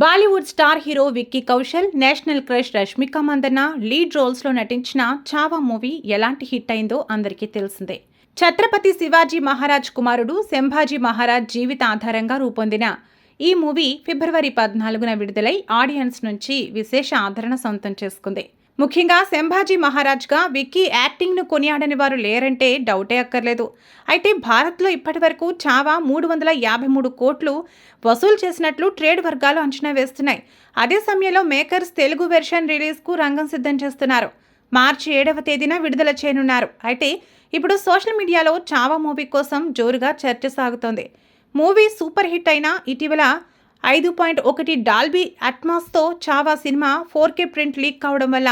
Bollywood star hero Vicky Kaushal, national crush Rashmika Mandanna lead రోల్స్లో నటించిన Chhaava movie ఎలాంటి హిట్ అయిందో అందరికీ తెలిసిందే. ఛత్రపతి శివాజీ మహారాజ్ కుమారుడు సంభాజీ మహారాజ్ జీవిత ఆధారంగా రూపొందిన ఈ మూవీ ఫిబ్రవరి 14న విడుదలై ఆడియన్స్ నుంచి విశేష ఆదరణ సొంతం చేసుకుంది. ముఖ్యంగా సంభాజీ మహారాజ్గా విక్కీ యాక్టింగ్ను కొనియాడని వారు లేరంటే డౌటే అక్కర్లేదు. అయితే భారత్లో ఇప్పటివరకు చావా 353 కోట్లు వసూలు చేసినట్లు ట్రేడ్ వర్గాలు అంచనా వేస్తున్నాయి. అదే సమయంలో మేకర్స్ తెలుగు వెర్షన్ రిలీజ్కు రంగం సిద్ధం చేస్తున్నారు. మార్చి 7వ తేదీన విడుదల చేయనున్నారు. అయితే ఇప్పుడు సోషల్ మీడియాలో చావా మూవీ కోసం జోరుగా చర్చ సాగుతోంది. మూవీ సూపర్ హిట్ అయినా ఇటీవల 5.1 Dolby అట్మాస్తో Chhaava cinema 4K print leak కావడం వల్ల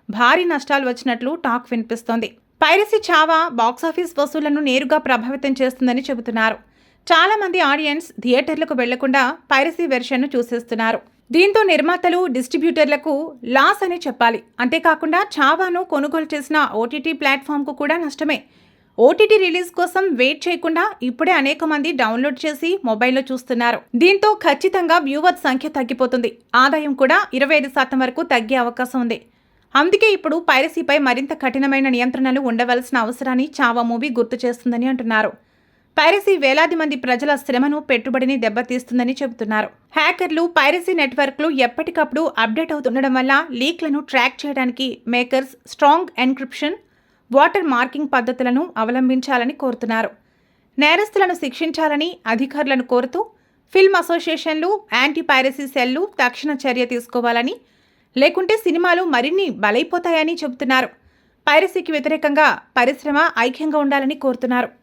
భారీ నష్టాలు వచ్చినట్లు టాక్ వినిపిస్తోంది. పైరసీ చావా బాక్సాఫీస్ వసూళ్లను నేరుగా ప్రభావితం చేస్తుందని చెబుతున్నారు. చాలా మంది ఆడియన్స్ థియేటర్లకు వెళ్లకుండా పైరసీ వెర్షన్ను చూసేస్తున్నారు. దీంతో నిర్మాతలు, డిస్ట్రిబ్యూటర్లకు లాస్ అని చెప్పాలి. అంతేకాకుండా చావాను కొనుగోలు చేసిన ఓటీటీ ప్లాట్ఫామ్కు కూడా నష్టమే. ఓటీటీ రిలీజ్ కోసం వెయిట్ చేయకుండా ఇప్పుడే అనేక మంది డౌన్లోడ్ చేసి మొబైల్లో చూస్తున్నారు. దీంతో ఖచ్చితంగా వ్యూవర్స్ సంఖ్య తగ్గిపోతుంది. ఆదాయం కూడా 25% వరకు తగ్గే అవకాశం ఉంది. అందుకే ఇప్పుడు పైరసీపై మరింత కఠినమైన నియంత్రణలు ఉండవలసిన అవసరాన్ని చావా మూవీ గుర్తు చేస్తుందని అంటున్నారు. పైరసీ వేలాది మంది ప్రజల శ్రమను, పెట్టుబడిని దెబ్బతీస్తుందని చెబుతున్నారు. హ్యాకర్లు, పైరసీ నెట్వర్క్లు ఎప్పటికప్పుడు అప్డేట్ అవుతుండడం వల్ల లీక్లను ట్రాక్ చేయడానికి makers strong encryption, water marking పద్ధతులను అవలంబించాలని కోరుతున్నారు. నేరస్తులను శిక్షించాలని అధికారులను కోరుతూ ఫిల్మ్ అసోసియేషన్లు, యాంటీ పైరసీ సెల్లు తక్షణ చర్య తీసుకోవాలని, లేకుంటే సినిమాలు మరిన్ని బలైపోతాయని చెబుతున్నారు. పైరసీకి వ్యతిరేకంగా పరిశ్రమ ఐక్యంగా ఉండాలని కోరుతున్నారు.